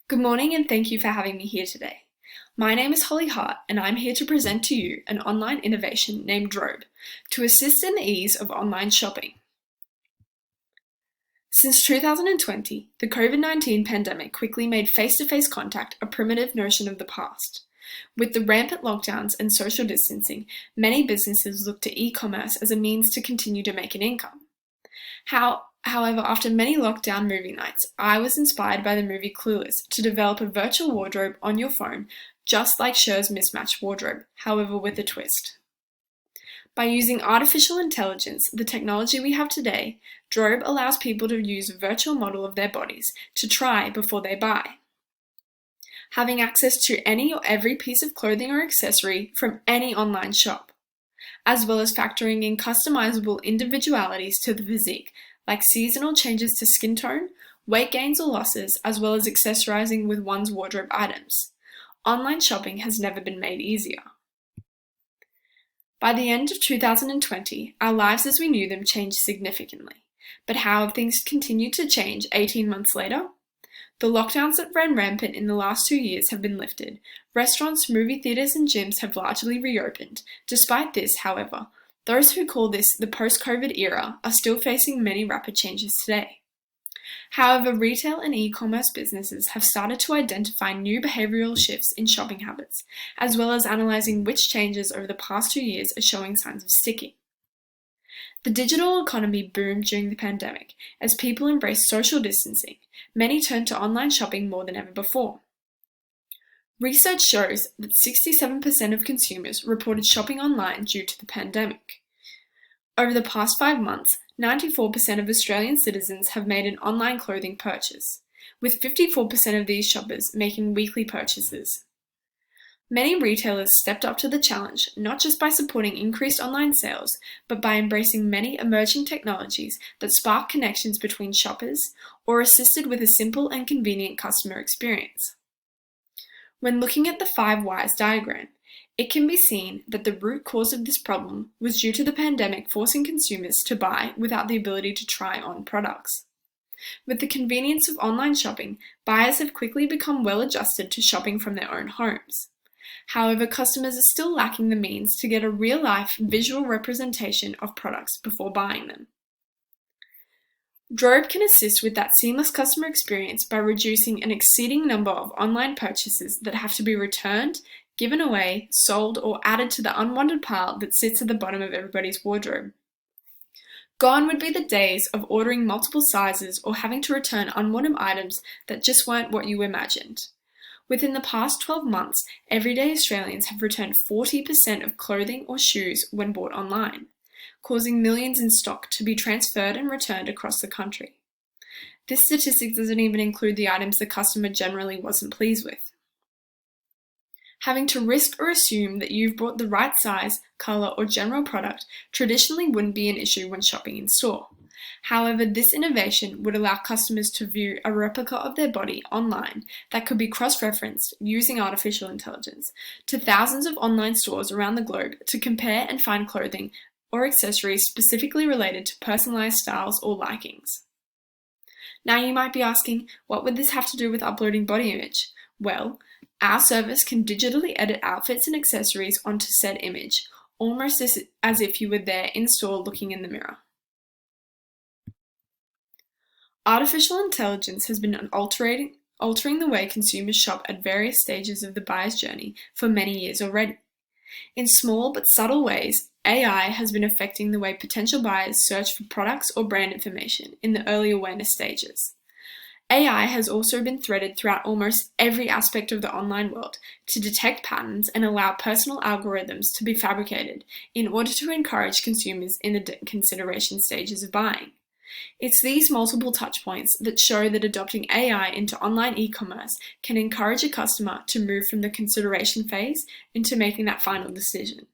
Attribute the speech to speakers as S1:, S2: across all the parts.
S1: Good morning and thank you for having me here today. My name is Holly Hart and I'm here to present to you an online innovation named Drobe to assist in the ease of online shopping. Since 2020, the COVID-19 pandemic quickly made face-to-face contact a primitive notion of the past. With the rampant lockdowns and social distancing, many businesses look to e-commerce as a means to continue to make an income. However, after many lockdown movie nights, I was inspired by the movie Clueless to develop a virtual wardrobe on your phone, just like Cher's mismatched wardrobe, however with a twist. By using artificial intelligence, the technology we have today, Drobe allows people to use a virtual model of their bodies to try before they buy. Having access to any or every piece of clothing or accessory from any online shop, as well as factoring in customizable individualities to the physique, like seasonal changes to skin tone, weight gains or losses, as well as accessorizing with one's wardrobe items. Online shopping has never been made easier. By the end of 2020, our lives as we knew them changed significantly. But how have things continued to change 18 months later? The lockdowns that ran rampant in the last 2 years have been lifted. Restaurants, movie theaters, and gyms have largely reopened. Despite this, however, those who call this the post-COVID era are still facing many rapid changes today. However, retail and e-commerce businesses have started to identify new behavioral shifts in shopping habits, as well as analyzing which changes over the past 2 years are showing signs of sticking. The digital economy boomed during the pandemic as people embraced social distancing. Many turned to online shopping more than ever before. Research shows that 67% of consumers reported shopping online due to the pandemic. Over the past 5 months, 94% of Australian citizens have made an online clothing purchase, with 54% of these shoppers making weekly purchases. Many retailers stepped up to the challenge, not just by supporting increased online sales, but by embracing many emerging technologies that spark connections between shoppers or assisted with a simple and convenient customer experience. When looking at the 5 whys diagram, it can be seen that the root cause of this problem was due to the pandemic forcing consumers to buy without the ability to try on products. With the convenience of online shopping, buyers have quickly become well adjusted to shopping from their own homes. However, customers are still lacking the means to get a real-life visual representation of products before buying them. Drobe can assist with that seamless customer experience by reducing an exceeding number of online purchases that have to be returned, given away, sold, or added to the unwanted pile that sits at the bottom of everybody's wardrobe. Gone would be the days of ordering multiple sizes or having to return unwanted items that just weren't what you imagined. Within the past 12 months, everyday Australians have returned 40% of clothing or shoes when bought online, causing millions in stock to be transferred and returned across the country. This statistic doesn't even include the items the customer generally wasn't pleased with. Having to risk or assume that you've bought the right size, color, or general product traditionally wouldn't be an issue when shopping in store. However, this innovation would allow customers to view a replica of their body online that could be cross-referenced using artificial intelligence to thousands of online stores around the globe to compare and find clothing or accessories specifically related to personalized styles or likings. Now you might be asking, what would this have to do with uploading body image? Well, our service can digitally edit outfits and accessories onto said image, almost as if you were there in store looking in the mirror. Artificial intelligence has been altering the way consumers shop at various stages of the buyer's journey for many years already. In small but subtle ways, AI has been affecting the way potential buyers search for products or brand information in the early awareness stages. AI has also been threaded throughout almost every aspect of the online world to detect patterns and allow personal algorithms to be fabricated in order to encourage consumers in the consideration stages of buying. It's these multiple touchpoints that show that adopting AI into online e-commerce can encourage a customer to move from the consideration phase into making that final decision.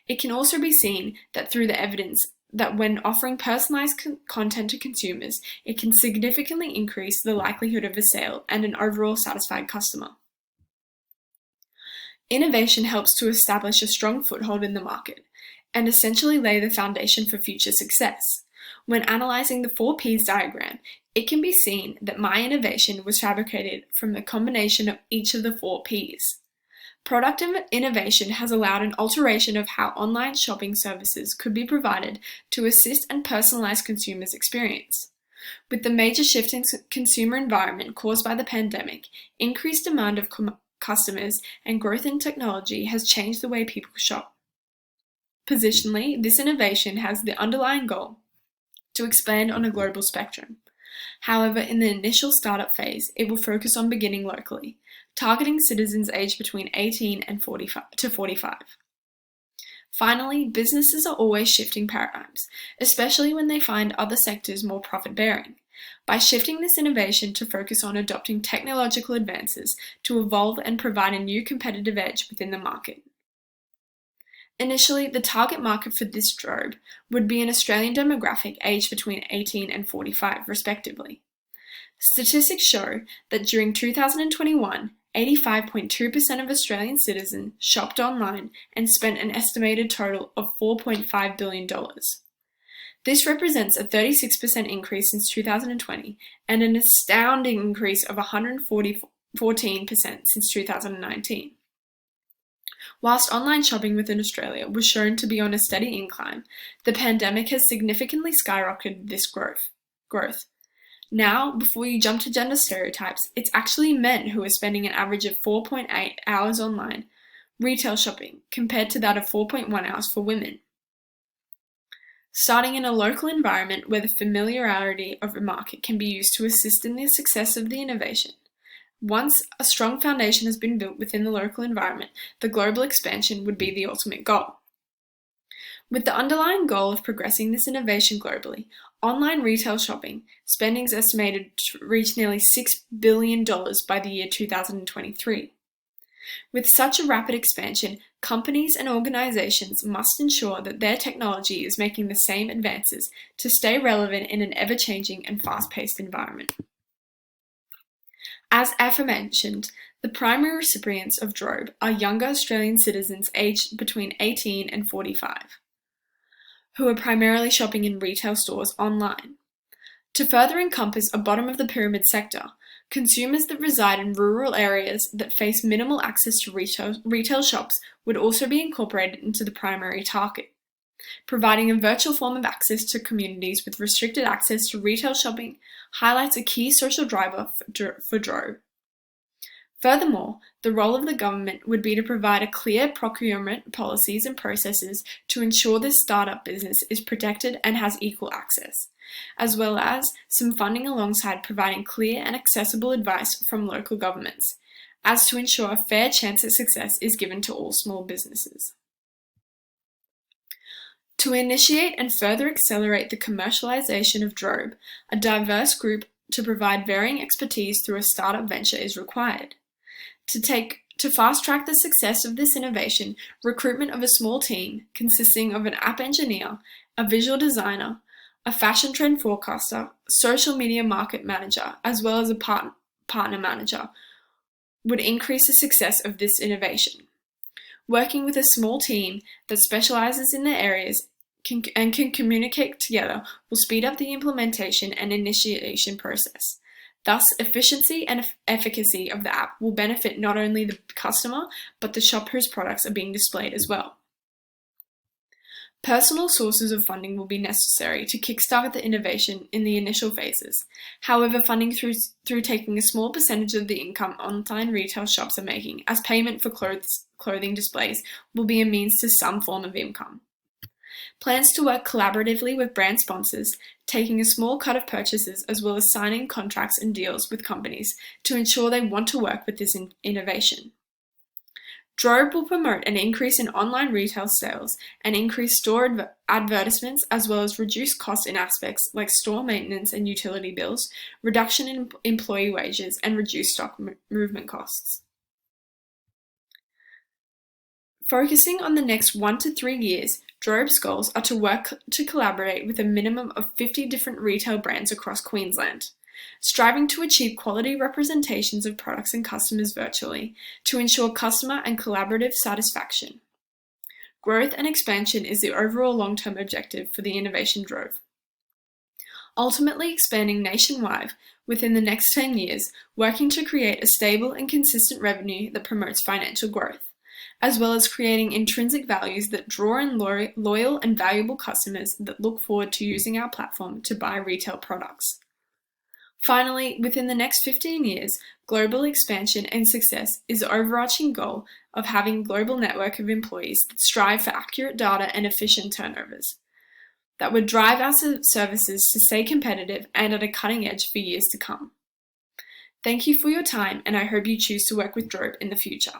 S1: It can also be seen that through the evidence that when offering personalized content to consumers, it can significantly increase the likelihood of a sale and an overall satisfied customer. Innovation helps to establish a strong foothold in the market and essentially lay the foundation for future success. When analysing the 4Ps diagram, it can be seen that my innovation was fabricated from the combination of each of the 4Ps. Product innovation has allowed an alteration of how online shopping services could be provided to assist and personalise consumers' experience. With the major shift in consumer environment caused by the pandemic, increased demand of customers and growth in technology has changed the way people shop. Positionally, this innovation has the underlying goal to expand on a global spectrum. However, in the initial startup phase, it will focus on beginning locally, targeting citizens aged between 18 and 45. Finally, businesses are always shifting paradigms, especially when they find other sectors more profit-bearing. By shifting this innovation to focus on adopting technological advances to evolve and provide a new competitive edge within the market. Initially, the target market for this drobe would be an Australian demographic aged between 18 and 45, respectively. Statistics show that during 2021, 85.2% of Australian citizens shopped online and spent an estimated total of $4.5 billion. This represents a 36% increase since 2020 and an astounding increase of 114% since 2019. Whilst online shopping within Australia was shown to be on a steady incline, the pandemic has significantly skyrocketed this growth. Now, before you jump to gender stereotypes, it's actually men who are spending an average of 4.8 hours online retail shopping, compared to that of 4.1 hours for women. Starting in a local environment where the familiarity of a market can be used to assist in the success of the innovation. Once a strong foundation has been built within the local environment, the global expansion would be the ultimate goal. With the underlying goal of progressing this innovation globally, online retail shopping spending is estimated to reach nearly $6 billion by the year 2023. With such a rapid expansion, companies and organizations must ensure that their technology is making the same advances to stay relevant in an ever-changing and fast-paced environment. As aforementioned, the primary recipients of drobe are younger Australian citizens aged between 18 and 45, who are primarily shopping in retail stores online. To further encompass a bottom-of-the-pyramid sector, consumers that reside in rural areas that face minimal access to retail shops would also be incorporated into the primary target. Providing a virtual form of access to communities with restricted access to retail shopping highlights a key social driver for drobe. Furthermore, the role of the government would be to provide a clear procurement policies and processes to ensure this startup business is protected and has equal access, as well as some funding alongside providing clear and accessible advice from local governments, as to ensure a fair chance at success is given to all small businesses. To initiate and further accelerate the commercialization of drobe, a diverse group to provide varying expertise through a startup venture is required. To fast-track the success of this innovation, recruitment of a small team consisting of an app engineer, a visual designer, a fashion trend forecaster, social media market manager, as well as a partner manager would increase the success of this innovation. Working with a small team that specializes in their areas and can communicate together will speed up the implementation and initiation process. Thus, efficiency and efficacy of the app will benefit not only the customer, but the shop whose products are being displayed as well. Personal sources of funding will be necessary to kickstart the innovation in the initial phases. However, funding through taking a small percentage of the income online retail shops are making as payment for clothing displays will be a means to some form of income. Plans to work collaboratively with brand sponsors, taking a small cut of purchases as well as signing contracts and deals with companies to ensure they want to work with this innovation. Drobe will promote an increase in online retail sales and increase store advertisements as well as reduce costs in aspects like store maintenance and utility bills, reduction in employee wages, and reduced stock movement costs. Focusing on the next 1 to 3 years, Drobe's goals are to work to collaborate with a minimum of 50 different retail brands across Queensland, striving to achieve quality representations of products and customers virtually to ensure customer and collaborative satisfaction. Growth and expansion is the overall long-term objective for the Innovation Drobe. ultimately expanding nationwide within the next 10 years, working to create a stable and consistent revenue that promotes financial growth, as well as creating intrinsic values that draw in loyal and valuable customers that look forward to using our platform to buy retail products. Finally, within the next 15 years, global expansion and success is the overarching goal of having a global network of employees that strive for accurate data and efficient turnovers that would drive our services to stay competitive and at a cutting edge for years to come. Thank you for your time, and I hope you choose to work with Drobe in the future.